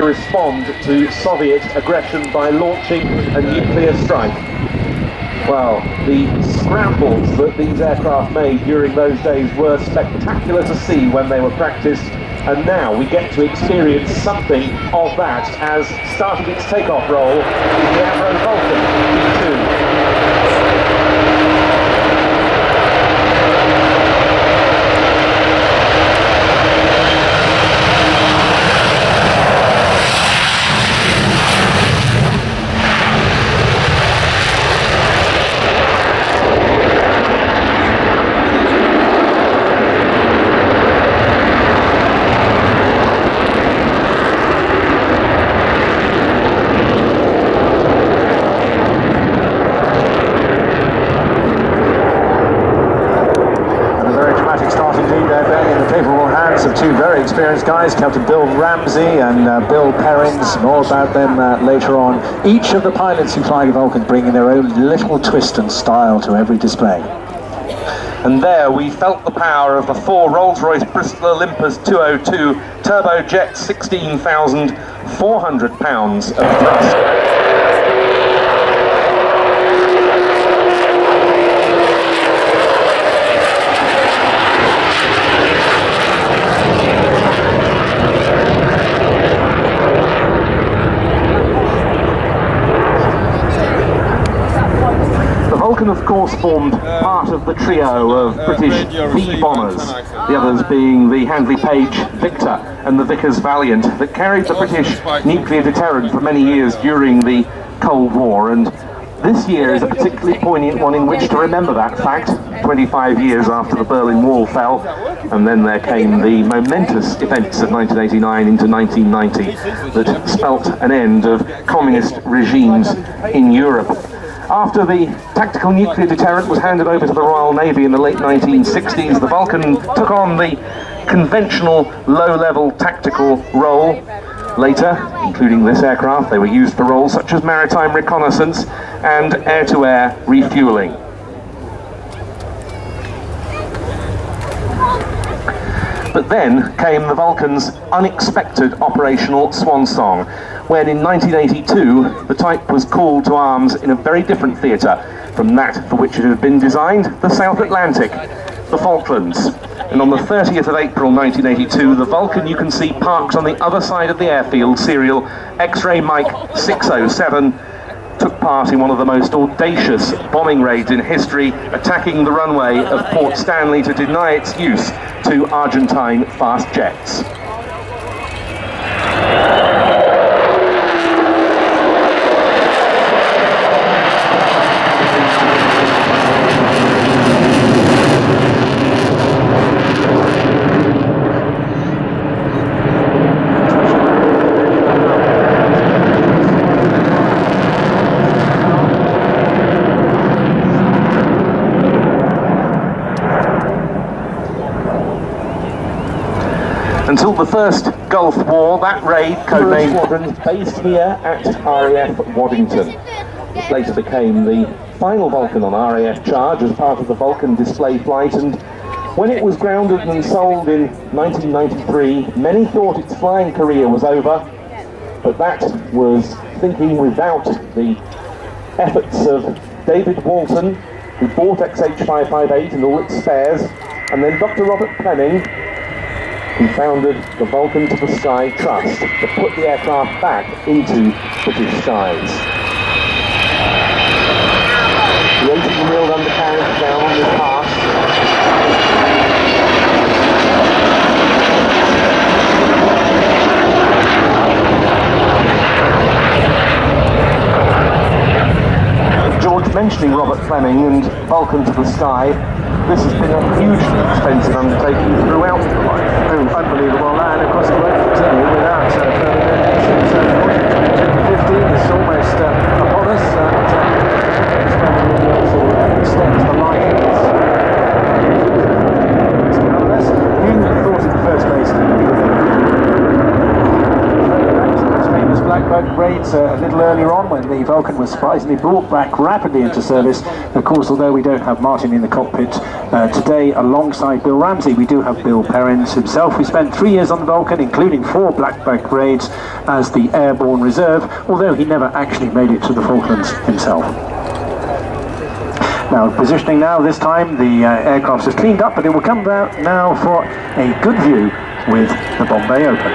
respond to Soviet aggression by launching a nuclear strike. Well, the scrambles that these aircraft made during those days were spectacular to see when they were practiced, and now we get to experience something of that as starting its takeoff roll is the Avro Vulcan XH558. Of two very experienced guys, Captain Bill Ramsey and Bill Perrins. More about them later on. Each of the pilots who fly the Vulcan bringing their own little twist and style to every display. And there we felt the power of the four Rolls-Royce Bristol Olympus 202 turbojet 16,400 pounds of thrust. Vulcan, of course, formed part of the trio of British V-bombers, the others being the Handley Page Victor and the Vickers Valiant, that carried the British nuclear deterrent for many years during the Cold War. And this year is a particularly poignant one in which to remember that fact, 25 years after the Berlin Wall fell, and then there came the momentous events of 1989 into 1990 that spelt an end of communist regimes in Europe. After the tactical nuclear deterrent was handed over to the Royal Navy in the late 1960s, the Vulcan took on the conventional low-level tactical role. Later, including this aircraft, they were used for roles such as maritime reconnaissance and air-to-air refueling. But then came the Vulcan's unexpected operational swan song, when in 1982 the type was called to arms in a very different theatre from that for which it had been designed, the South Atlantic, the Falklands. And on the 30th of April 1982, the Vulcan you can see parked on the other side of the airfield, serial X-ray Mike 607, took part in one of the most audacious bombing raids in history, attacking the runway of Port Stanley to deny its use to Argentine fast jets. Until the first Gulf War, that raid, codenamed Squadrons, based here at RAF Waddington. It later became the final Vulcan on RAF charge as part of the Vulcan display flight, and when it was grounded and sold in 1993, many thought its flying career was over, but that was thinking without the efforts of David Walton, who bought XH558 and all its spares, and then Dr. Robert Fleming, who founded the Vulcan to the Sky Trust to put the aircraft back into British skies. The 18-wheeled undercarriage down on this pass. George mentioning Robert Fleming and Vulcan to the Sky, this has been a hugely expensive undertaking throughout the life. Oh, unbelievable, and of course it won't continue without further donations. 2015 is almost upon us, and also extends the life of this. Nonetheless, who thought in the first place that we would famous Black blackbird raids a little earlier on when the Vulcan was surprisingly brought back rapidly into service. Of course, although we don't have Martin in the cockpit today alongside Bill Ramsey, we do have Bill Perrins himself, who spent 3 years on the Vulcan, including 4 blackbird raids as the airborne reserve, although he never actually made it to the Falklands himself. Now, positioning now, this time the aircraft is cleaned up, but it will come out now for a good view with the Bombay Open.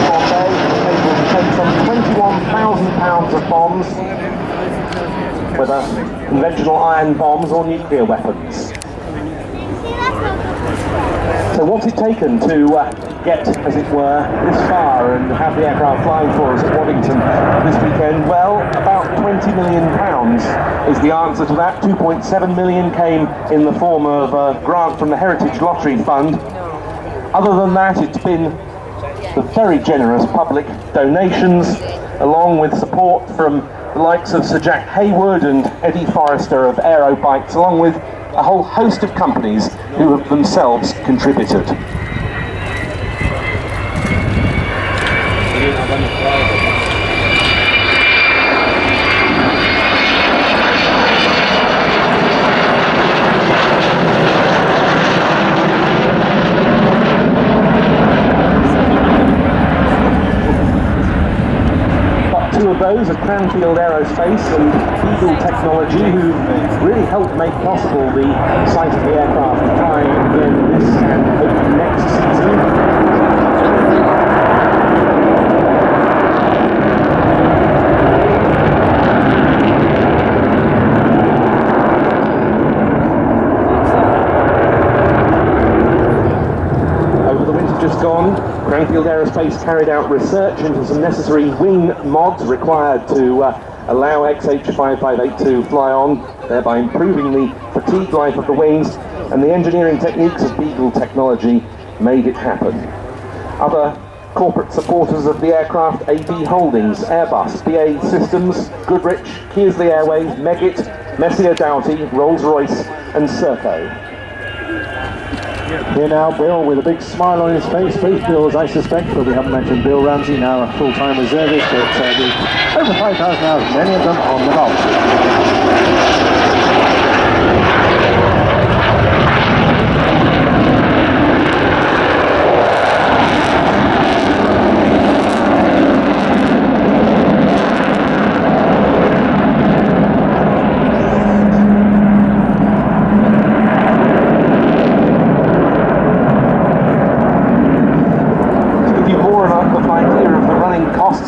Bombay able to take some 21,000 pounds of bombs, whether conventional iron bombs or nuclear weapons. So what's it taken to get, as it were, this far and have the aircraft flying for us at Waddington this weekend? Well, about £20 million is the answer to that. 2.7 million came in the form of a grant from the Heritage Lottery Fund. Other than that, it's been the very generous public donations, along with support from the likes of Sir Jack Hayward and Eddie Forrester of Aero Bikes, along with a whole host of companies who have themselves contributed. Two of those are Cranfield Aerospace and Eagle Technology, who really helped make possible the sight of the aircraft flying again this and hopefully next season. Over the winter just gone, Cranfield Aerospace carried out research into some necessary wing mods required to allow XH558 to fly on, thereby improving the fatigue life of the wings, and the engineering techniques of Eagle Technology made it happen. Other corporate supporters of the aircraft: AB Holdings, Airbus, BAE Systems, Goodrich, Kearsley Airways, Meggitt, Messier Doughty, Rolls-Royce and Serco. Here now, Bill, with a big smile on his face, both Bills, I suspect, but we haven't mentioned Bill Ramsey, now a full-time reservist, but over 5,000 hours, many of them on the Vulcan.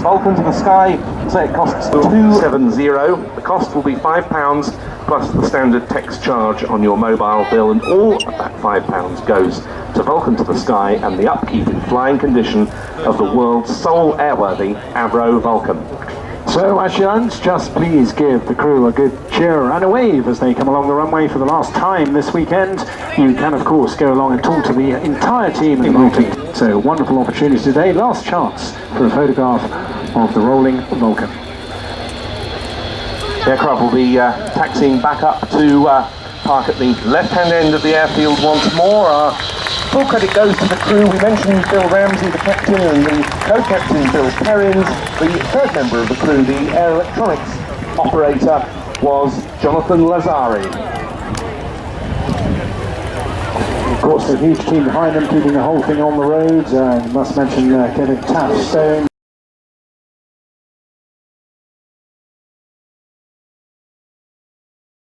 Vulcan to the sky, say it costs $270. The cost will be £5 plus the standard text charge on your mobile bill, and all of that £5 goes to Vulcan to the sky and the upkeep in flying condition of the world's sole airworthy Avro Vulcan. So, Ashlans, just please give the crew a good cheer and a wave as they come along the runway for the last time this weekend. You can, of course, go along and talk to the entire team in Vulcan. So, wonderful opportunity today. Last chance for a photograph of the rolling Vulcan. The aircraft will be taxiing back up to park at the left-hand end of the airfield once more. Full credit goes to the crew. We mentioned Bill Ramsey, the captain, and the co-captain, Bill Perrins. The third member of the crew, the air electronics operator, was Jonathan Lazari. Of course, a huge team behind them, keeping the whole thing on the road. Must mention Kevin Taffstone.